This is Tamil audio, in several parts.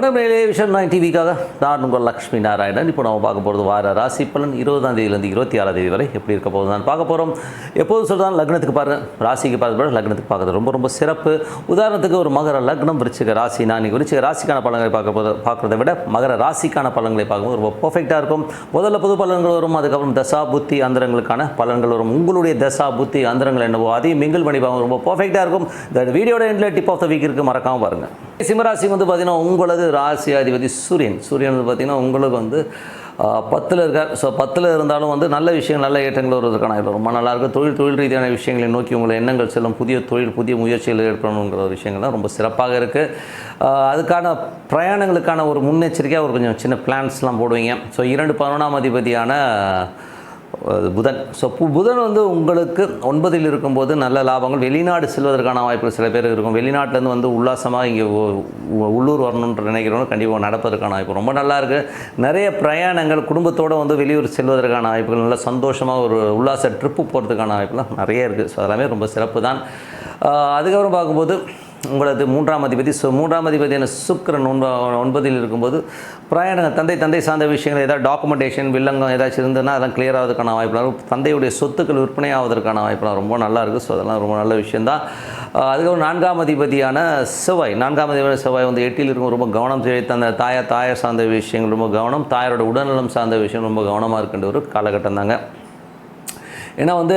வணக்கம் விஷன் 9 டிவிக்காக நான் உங்கள் லக்ஷ்மி நாராயணன். இப்போ நம்ம பார்க்க போகிறது வார ராசி பலன் 20ஆம் தேதியிலேருந்து 26ஆம் தேதி வரை எப்படி இருக்க போகுது நான் பார்க்க போகிறோம். எப்போதும் சொல்கிறான் லக்னத்துக்கு பாருங்கள், ராசிக்கு பார்க்க லக்னத்துக்கு பார்க்குறது ரொம்ப ரொம்ப சிறப்பு. உதாரணத்துக்கு ஒரு மகர லக்னம் விருச்சிக ராசி, நான் விருச்சிக ராசிக்கான பலன்களை பார்க்குறத விட மகர ராசிக்கான பலன்களை பார்க்கும்போது ரொம்ப பர்ஃபெக்டாக இருக்கும். முதல்ல பொது பலன்கள் வரும், அதுக்கப்புறம் தசா புத்தி அந்தரங்களுக்கான பலன்கள் வரும். உங்களுடைய தசா புத்தி அந்தரங்கள் என்னவோ அதையும் மிங்கிள் பண்ணி பார்க்க ரொம்ப பர்ஃபெக்டாக இருக்கும். இந்த வீடியோட எண்டில் டிப் ஆஃப் த வீக் இருக்குது, மறக்காமல் பாருங்கள். சிம்மராசி வந்து பார்த்திங்கன்னா உங்களது ராசி அதிபதி சூரியன் வந்து பார்த்திங்கன்னா உங்களுக்கு வந்து 10ல் இருக்கார். ஸோ 10ல் இருந்தாலும் வந்து நல்ல விஷயங்கள் நல்ல ஏற்றங்கள் வருவதற்கான ரொம்ப நல்லாயிருக்கும். தொழில் ரீதியான விஷயங்களை நோக்கி உங்களை எண்ணங்கள் செல்லும், புதிய புதிய முயற்சிகள் ஏற்படணுங்கிற ஒரு விஷயங்கள்லாம் ரொம்ப சிறப்பாக இருக்குது. அதுக்கான பிரயாணங்களுக்கான ஒரு முன்னெச்சரிக்கையாக ஒரு கொஞ்சம் சின்ன பிளான்ஸ்லாம் போடுவீங்க. ஸோ 11ஆம் அதிபதியான புதன். ஸோ புதன் வந்து உங்களுக்கு 9ல் இருக்கும்போது நல்ல லாபங்கள், வெளிநாடு செல்வதற்கான வாய்ப்புகள் சில பேர் இருக்கும். வெளிநாட்டிலேருந்து வந்து உல்லாசமாக இங்கே உள்ளூர் வரணுன்ற நினைக்கிறவங்க கண்டிப்பாக நடப்பதற்கான வாய்ப்பு ரொம்ப நல்லா இருக்குது. நிறைய பிரயாணங்கள் குடும்பத்தோடு வந்து வெளியூர் செல்வதற்கான வாய்ப்புகள், நல்ல சந்தோஷமாக ஒரு உல்லாச ட்ரிப்பு போகிறதுக்கான வாய்ப்புலாம் நிறைய இருக்குது. ஸோ அதெல்லாமே ரொம்ப சிறப்பு தான். அதுக்கப்புறம் பார்க்கும்போது உங்களது 3ஆம் அதிபதி, ஸோ 3ஆம் அதிபதியான சுக்கிரன் 9ல் இருக்கும்போது பிரயாணங்கள், தந்தை சார்ந்த விஷயங்கள், ஏதாவது டாக்குமெண்டேஷன் வில்லங்கம் ஏதாச்சும் இருந்ததுன்னா அதெல்லாம் கிளியர் ஆவதற்கான வாய்ப்புலாம், தந்தையுடைய சொத்துக்கள் விற்பனை ஆவதற்கான வாய்ப்புலாம் ரொம்ப நல்லா இருக்குது. ஸோ அதெல்லாம் ரொம்ப நல்ல விஷயந்தான். அதுக்கப்புறம் 4ஆம் அதிபதியான செவ்வாய், 4ஆம் அதிபதியான செவ்வாய் வந்து 8ல் இருக்கும். ரொம்ப கவனம் தேவை, அந்த தாயார் சார்ந்த விஷயங்கள் ரொம்ப கவனம், தாயாரோட உடல்நலம் சார்ந்த விஷயம் ரொம்ப கவனமாக இருக்கின்ற ஒரு காலகட்டம் தாங்க. ஏன்னா வந்து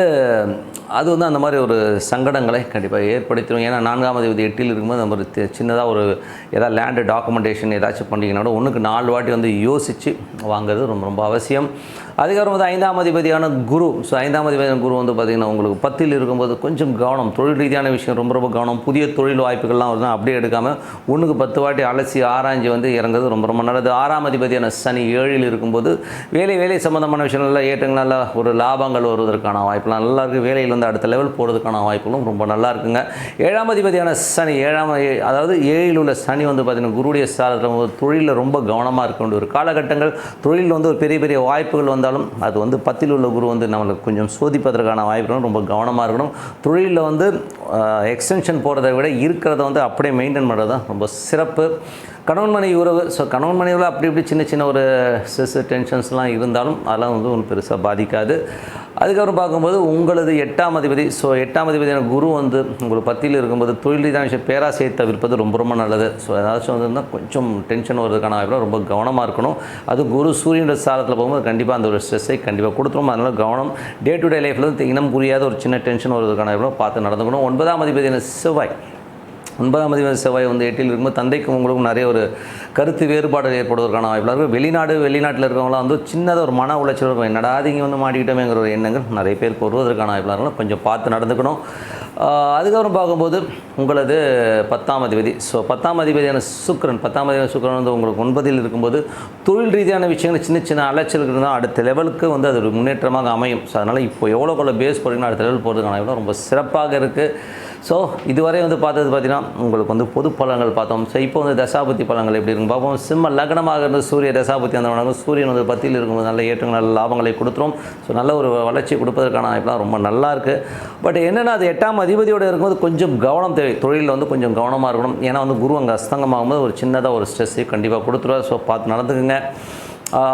அது வந்து அந்த மாதிரி ஒரு சங்கடங்களை கண்டிப்பாக ஏற்படுத்திடும். ஏன்னா 4ஆம் அதிபதி 8ல் இருக்கும்போது நம்ம சின்னதாக ஒரு ஏதாவது லேண்டு டாக்குமெண்டேஷன் ஏதாச்சும் பண்ணிங்கன்னா ஒன்றுக்கு 4 வாட்டி வந்து யோசித்து வாங்குறது ரொம்ப ரொம்ப அவசியம். அதுக்கப்புறம் வந்து 5ஆம் அதிபதியான குரு. ஸோ 5ஆம் அதிபதியான குரு வந்து பார்த்திங்கன்னா உங்களுக்கு 10ல் இருக்கும்போது கொஞ்சம் கவனம், தொழில் ரீதியான விஷயம் ரொம்ப ரொம்ப கவனம். புதிய தொழில் வாய்ப்புகள்லாம் வருதுன்னா அப்படியே எடுக்காமல் 1க்கு 10 வாட்டி அலசி ஆராய்ஞ்சு வந்து இறங்குறது ரொம்ப ரொம்ப நல்லது. 6ஆம் அதிபதியான சனி 7ல் இருக்கும்போது வேலை சம்மந்தமான விஷயங்கள்லாம் ஏற்றங்கள், நல்ல ஒரு லாபங்கள் வருவதற்கான வாய்ப்புலாம் நல்லா இருக்குது. வேலையில் வந்து அடுத்த லெவல் போகிறதுக்கான வாய்ப்புகளும் ரொம்ப நல்லா இருக்குங்க. 7ஆம் அதிபதியான சனி, அதாவது 7ல் உள்ள சனி வந்து பார்த்திங்கன்னா குருடைய சாரத்தில் தொழிலில் ரொம்ப கவனமாக இருக்க வேண்டிய ஒரு காலகட்டங்கள். தொழிலில் வந்து ஒரு பெரிய வாய்ப்புகள் வந்தாலும் அது வந்து 10ல் உள்ள குரு வந்து நம்மளுக்கு கொஞ்சம் சோதிப்பதற்கான வாய்ப்புகளும் ரொம்ப கவனமாக இருக்கணும். தொழிலில் வந்து எக்ஸ்டென்ஷன் போகிறத விட இருக்கிறத வந்து அப்படியே மெயின்டைன் பண்ணுறது தான் ரொம்ப சிறப்பு. கணவன் மனைவி உறவு, ஸோ கணவன் மனைவியில் அப்படி இப்படி சின்ன ஒரு ஸ்ட்ரெஸ் டென்ஷன்ஸ்லாம் இருந்தாலும் அதெல்லாம் வந்து ஒன்றும் பெருசாக பாதிக்காது. அதுக்கப்புறம் பார்க்கும்போது உங்களது 8ஆம் அதிபதி, ஸோ 8ஆம் அதிபதியான குரு வந்து உங்களுக்கு 10ல் இருக்கும்போது தொழில் ரீதியான விஷயம் பேராசையை தவிர்ப்பது ரொம்ப ரொம்ப நல்லது. ஸோ ஏதாச்சும் வந்துருந்தால் கொஞ்சம் டென்ஷன் வருவதற்கான வாய்ப்பு ரொம்ப கவனமாக இருக்கணும். அது குரு சூரியனோட சாரத்தில் போகும்போது கண்டிப்பாக அந்த ஒரு ஸ்ட்ரெஸ்ஸை கண்டிப்பாக கொடுத்துரும். அதனால் கவனம். டே டு டே லைஃப்பில் வந்து இனம் புரியாத ஒரு சின்ன டென்ஷன் வருவதற்கான வாய்ப்பு பார்த்து நடந்துக்கணும். 9ஆம் அதிபதியான செவ்வாய், 9ஆம் அதிபதி செவ்வாய் வந்து 8ல் இருக்கும்போது தந்தைக்கும் உங்களுக்கும் நிறைய ஒரு கருத்து வேறுபாடு ஏற்படுவதற்கான வாய்ப்புலாம் இருக்குது. வெளிநாட்டில் இருக்கவங்களாம் வந்து சின்னதாக ஒரு மன உளைச்சல் இருக்கும், என்னடா இங்கே வந்து மாட்டிக்கிட்டோமேங்கிற ஒரு எண்ணங்கள் நிறைய பேருக்கு வருவதற்கான வாய்ப்புலாம் இருக்கும். கொஞ்சம் பார்த்து நடந்துக்கணும். அதுக்கப்புறம் பார்க்கும்போது உங்களது 10ஆம் அதிபதி, ஸோ 10ஆம் அதிபதியான சுக்கிரன், 10ஆம் அதிபதியான சுக்கிரன் வந்து உங்களுக்கு 9ல் இருக்கும்போது தொழில் ரீதியான விஷயங்கள் சின்ன அலைச்சல் இருந்தால் அடுத்த லெவலுக்கு வந்து அது ஒரு முன்னேற்றமாக அமையும். ஸோ அதனால் இப்போ எவ்வளோ பேஸ் போகிறீங்கன்னா அடுத்த லெவல் போகிறதுக்கான வாய்ப்பு ரொம்ப சிறப்பாக இருக்குது. ஸோ இதுவரை வந்து பார்த்தது பார்த்திங்கன்னா உங்களுக்கு வந்து பொது பலன்கள் பார்த்தோம். ஸோ இப்போ வந்து தசாபுத்தி பலன்கள் எப்படி இருக்குன்னு பார்ப்போம். சிம்ம லக்னமாக இருந்து சூரிய தசாபுத்தி அந்த சூரியன் வந்து 10ல் இருக்கும்போது நல்ல ஏற்றங்கள் நல்ல லாபங்களை கொடுத்துரும். ஸோ நல்ல ஒரு வளர்ச்சி கொடுப்பதற்கான வாய்ப்புலாம் ரொம்ப நல்லா இருக்குது. பட் என்னென்னா அது 8ஆம் அதிபதியோடு இருக்கும்போது கொஞ்சம் கவனம் தேவை. தொழிலில் வந்து கொஞ்சம் கவனமாக இருக்கணும். ஏன்னா வந்து குரு அங்கே அஸ்தங்கமாகும்போது ஒரு சின்னதாக ஒரு ஸ்ட்ரெஸ்ஸை கண்டிப்பாக கொடுத்துருவார். ஸோ பார்த்து நடந்துக்குங்க.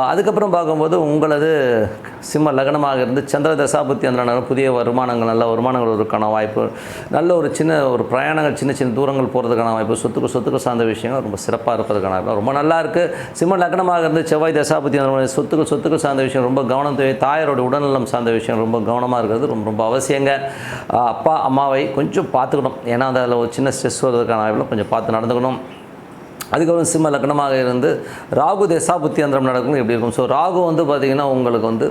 அதுக்கப்புறம் பார்க்கும்போது உங்களது சிம்ம லக்னமாக இருந்து சந்திர தசாபுத்தி அந்த புதிய வருமானங்கள், நல்ல வருமானங்கள் வருவதற்கான வாய்ப்பு, நல்ல ஒரு சின்ன ஒரு பிரயாணங்கள், சின்ன தூரங்கள் போகிறதுக்கான வாய்ப்பு, சொத்துக்கள் சார்ந்த விஷயங்கள் ரொம்ப சிறப்பாக இருப்பதற்கான வாய்ப்பு ரொம்ப நல்லா இருக்குது. சிம்ம லக்னமாக இருந்து செவ்வாய் தசாபுத்தி அந்த சொத்துக்கள் சார்ந்த விஷயம் ரொம்ப கவனம் தேவை. தாயாரோட உடல்நலம் சார்ந்த விஷயம் ரொம்ப கவனமாக இருக்கிறது ரொம்ப ரொம்ப அவசியங்க. அப்பா அம்மாவை கொஞ்சம் பார்த்துக்கணும். ஏன்னா அதில் ஒரு சின்ன ஸ்ட்ரெஸ் வருவதற்கான வாய்ப்பில் கொஞ்சம் பார்த்து நடந்துக்கணும். அதுக்கப்புறம் சிம்ம லக்னமாக இருந்து ராகு தசாபுத்தி அந்தரம் நடக்கும் எப்படி இருக்கும். ஸோ ராகு வந்து பார்த்திங்கன்னா உங்களுக்கு வந்து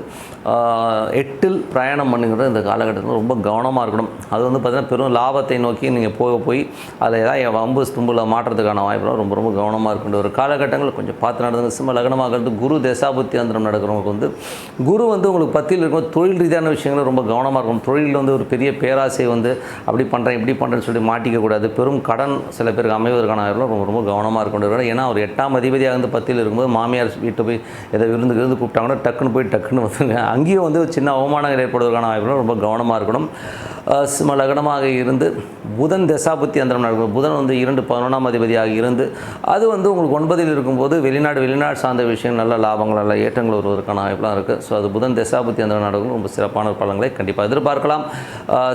8ல் பிரயாணம் பண்ணுங்கிறது இந்த காலகட்டத்தில் ரொம்ப கவனமாக இருக்கணும். அது வந்து பார்த்திங்கன்னா பெரும் லாபத்தை நோக்கி நீங்கள் போய் அதில் ஏதாவது வம்பு தும்பில் மாற்றத்துக்கான வாய்ப்புலாம் ரொம்ப ரொம்ப கவனமாக இருக்கின்ற ஒரு காலகட்டங்கள் கொஞ்சம் பார்த்து நடந்துங்க. சிம்ம லக்னமாக இருந்து குரு தசாபுத்தி அந்தரம் நடக்கிறவங்களுக்கு வந்து குரு வந்து உங்களுக்கு 10ல் இருக்கும் தொழில் ரீதியான விஷயங்களும் ரொம்ப கவனமாக இருக்கும். தொழிலில் வந்து ஒரு பெரிய பேராசை வந்து அப்படி பண்ணுறேன் இப்படி பண்ணுறேன்னு சொல்லி மாட்டிக்கக்கூடாது. பெரும் கடன் சில பேருக்கு அமைவதற்கான வாய்ப்புலாம் ரொம்ப ரொம்ப கவனமாக இருக்கும். ஏன்னா ஒரு 8ஆம் அதிபதியாக வந்து 10ல் இருக்கும்போது மாமியார் வீட்டை போய் ஏதோ விருந்து கூப்பிட்டாங்கன்னா டக்குன்னு வந்துங்க. அங்கேயும் வந்து சின்ன அவமானங்கள் ஏற்படுவதற்கான வாய்ப்புகள் ரொம்ப கவனமாக இருக்கணும். சிம்ம லக்னமாக இருந்து புதன் தசாபுத்தி அந்தரம் நடக்கும். புதன் வந்து 2 11ஆம் அதிபதியாக இருந்து அது வந்து உங்களுக்கு 9ல் இருக்கும்போது வெளிநாடு சார்ந்த விஷயம் நல்ல லாபங்கள் நல்ல ஏற்றங்கள் வருவதற்கான வாய்ப்புலாம் இருக்குது. ஸோ அது புதன் தசாபுத்தி அந்தரம் நடக்கும். ரொம்ப சிறப்பான பலன்களை கண்டிப்பாக எதிர்பார்க்கலாம்.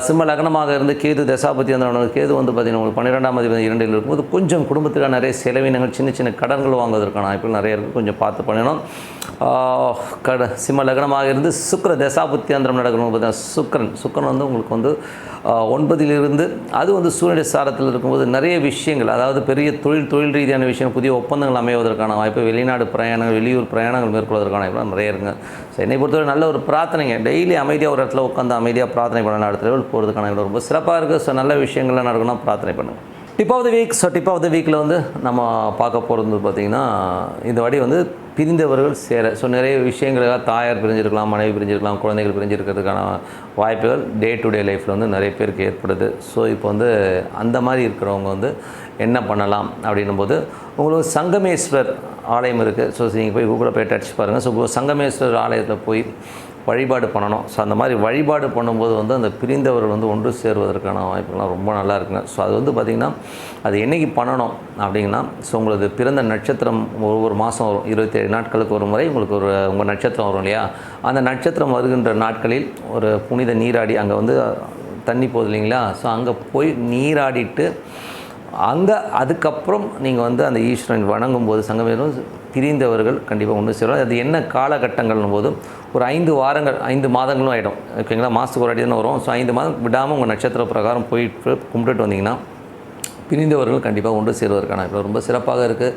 சிம்ம லக்னமாக இருந்து கேது தசாபுத்தி அந்தரம் கேது வந்து பார்த்திங்கன்னா உங்களுக்கு 12ஆம் அதிபதி 2ல் இருக்கும்போது கொஞ்சம் குடும்பத்துக்காக நிறைய செலவினங்கள் சின்ன கடன்கள் வாங்குவதற்கான வாய்ப்புகள் நிறைய இருக்குது. கொஞ்சம் பார்த்து பண்ணணும். சிம்ம லக்னமாக இருந்து சுக்கிர தசாபுத்தி அந்தரம் நடக்கணும். பார்த்தீங்கன்னா சுக்கிரன் வந்து உங்களுக்கு வந்து 9ல் இருந்து அது வந்து சூரிய சாரத்தில் இருக்கும்போது நிறைய விஷயங்கள் அதாவது பெரிய தொழில் ரீதியான விஷயம் புதிய ஒப்பந்தங்கள் அமைவதற்கான வாய்ப்பு வெளிநாடு பிரயாணங்கள் வெளியூர் பிரயாணங்கள் மேற்கொள்வதற்கான வாய்ப்பு நிறைய இருக்குங்க. ஸோ என்னை பொறுத்தவரை நல்ல ஒரு பிரார்த்தனைங்க டெய்லி அமைதியாக ஒரு இடத்துல உட்காந்து அமைதியாக பிரார்த்தனை பண்ண அடுத்த லெவல் போகிறதுக்கான ரொம்ப சிறப்பாக இருக்குது. ஸோ நல்ல விஷயங்கள்லாம் நடக்கணும் பிரார்த்தனை பண்ணுங்கள். Tip of the week. So tip of the வீக்கில் வந்து நம்ம பார்க்க போகிறது பார்த்திங்கன்னா இந்த வாடி வந்து பிரிந்தவர்கள் சேர. ஸோ நிறைய விஷயங்களுக்காக தாயார் பிரிஞ்சிருக்கலாம், மனைவி பிரிஞ்சிருக்கலாம், குழந்தைகள் பிரிஞ்சிருக்கிறதுக்கான வாய்ப்புகள் டே டு டே லைஃப்பில் வந்து நிறைய பேருக்கு ஏற்படுது. ஸோ இப்போ வந்து அந்த மாதிரி இருக்கிறவங்க வந்து என்ன பண்ணலாம் அப்படின்னும் போது உங்களுக்கு சங்கமேஸ்வர் ஆலயம் இருக்குது. ஸோ நீங்கள் போய் கூகுளில் போய் அடிச்சு பாருங்கள். ஸோ சங்கமேஸ்வர் ஆலயத்தில் போய் வழிபாடு பண்ணணும். ஸோ அந்த மாதிரி வழிபாடு பண்ணும்போது வந்து அந்த பிரிந்தவர்கள் வந்து ஒன்று சேருவதற்கான வாய்ப்புகள்லாம் ரொம்ப நல்லா இருக்குங்க. ஸோ அது வந்து பார்த்திங்கன்னா அது என்றைக்கு பண்ணணும் அப்படிங்கன்னா ஸோ உங்களுக்கு பிறந்த நட்சத்திரம் ஒவ்வொரு மாதம் வரும். 27 நாட்களுக்கு ஒரு முறை உங்களுக்கு உங்கள் நட்சத்திரம் வரும் இல்லையா? அந்த நட்சத்திரம் வருகின்ற நாட்களில் ஒரு புனித நீராடி அங்கே வந்து தண்ணி போகுது இல்லைங்களா? ஸோ அங்கே போய் நீராடிட்டு அதுக்கப்புறம் நீங்கள் வந்து அந்த ஈஸ்வரன் வணங்கும்போது சங்கமேரும் பிரிந்தவர்கள் கண்டிப்பாக ஒன்று சேரும். அது என்ன காலகட்டங்கள்னும் போது ஒரு 5 வாரங்கள் 5 மாதங்களும் ஆகிடும். ஓகேங்களா? மாதத்துக்கு ஒரு அடி தானே வரும். ஸோ 5 மாதம் விடாமல் உங்கள் நட்சத்திர பிரகாரம் போயிட்டு கும்பிட்டுட்டு வந்தீங்கன்னா பிரிந்தவர்கள் கண்டிப்பாக ஒன்று சேருவதற்கான இப்போ ரொம்ப சிறப்பாக இருக்குது.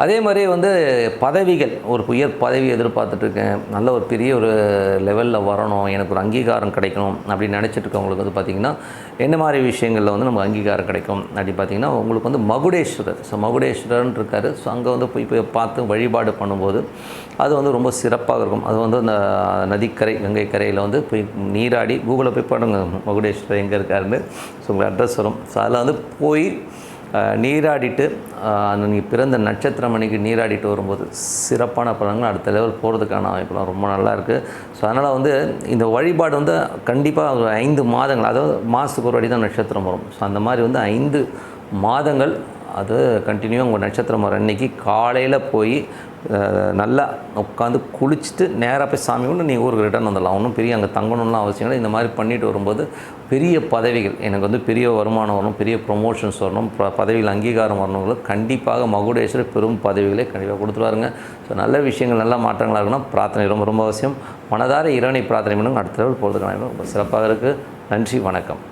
அதே மாதிரி வந்து பதவிகள் ஒரு உயர் பதவி எதிர்பார்த்துட்ருக்கேன், நல்ல ஒரு பெரிய ஒரு லெவலில் வரணும், எனக்கு ஒரு அங்கீகாரம் கிடைக்கணும் அப்படின்னு நினச்சிட்டு இருக்கவங்களுக்கு வந்து பார்த்திங்கன்னா என்ன மாதிரி விஷயங்களில் வந்து நமக்கு அங்கீகாரம் கிடைக்கும் அப்படின்னு பார்த்திங்கன்னா உங்களுக்கு வந்து மகுடேஸ்வரர். ஸோ மகுடேஸ்வரர்னு இருக்கார். ஸோ அங்கே வந்து போய் பார்த்து வழிபாடு பண்ணும்போது அது வந்து ரொம்ப சிறப்பாக இருக்கும். அது வந்து அந்த நதிக்கரை கங்கை கரையில் வந்து போய் நீராடி கூகுளில் போய் பாடுங்க மகுடேஸ்வரர் எங்கே இருக்காருன்னு. ஸோ உங்களுக்கு அட்ரஸ் வரும். ஸோ அதில் வந்து போய் நீராடிட்டு அந்த நீங்கள் பிறந்த நட்சத்திரம் அன்றைக்கி நீராடிட்டு வரும்போது சிறப்பான பலன்கள் அடுத்த லெவல் போகிறதுக்கான வாய்ப்புலாம் ரொம்ப நல்லாயிருக்கு. ஸோ அதனால் வந்து இந்த வழிபாடு வந்து கண்டிப்பாக ஒரு 5 மாதங்கள் அதாவது மாதத்துக்கு ஒரு வாட்டி தான் நட்சத்திரம் வரும். ஸோ அந்த மாதிரி வந்து 5 மாதங்கள் அது கண்டினியூவாக உங்கள் நட்சத்திரம் வர அன்றைக்கி காலையில் போய் நல்லா உட்காந்து குளிச்சுட்டு நேராக போய் சாமி கொண்டு நீங்கள் ஊருக்கு ரிட்டர்ன் வந்துடலாம். ஒன்றும் பெரிய அங்கே தங்கணும்லாம் அவசியம் இல்லை. இந்த மாதிரி பண்ணிட்டு வரும்போது பெரிய பதவிகள் எனக்கு வந்து பெரிய வருமானம் வரணும், பெரிய ப்ரொமோஷன்ஸ் வரணும், பதவியில் அங்கீகாரம் வரணுங்களுக்கு கண்டிப்பாக மகுடேஸ்வரர் பெரும் பதவிகளை கண்டிப்பாக கொடுத்துருவாருங்க. ஸோ நல்ல விஷயங்கள் நல்ல மாற்றங்களாக இருக்குன்னா பிரார்த்தனை ரொம்ப ரொம்ப அவசியம். மனதார இறைவனை பிரார்த்தனை பண்ணுங்க. அடுத்த லெவல் போகிறதுக்கான ரொம்ப சிறப்பாக இருக்குது. நன்றி, வணக்கம்.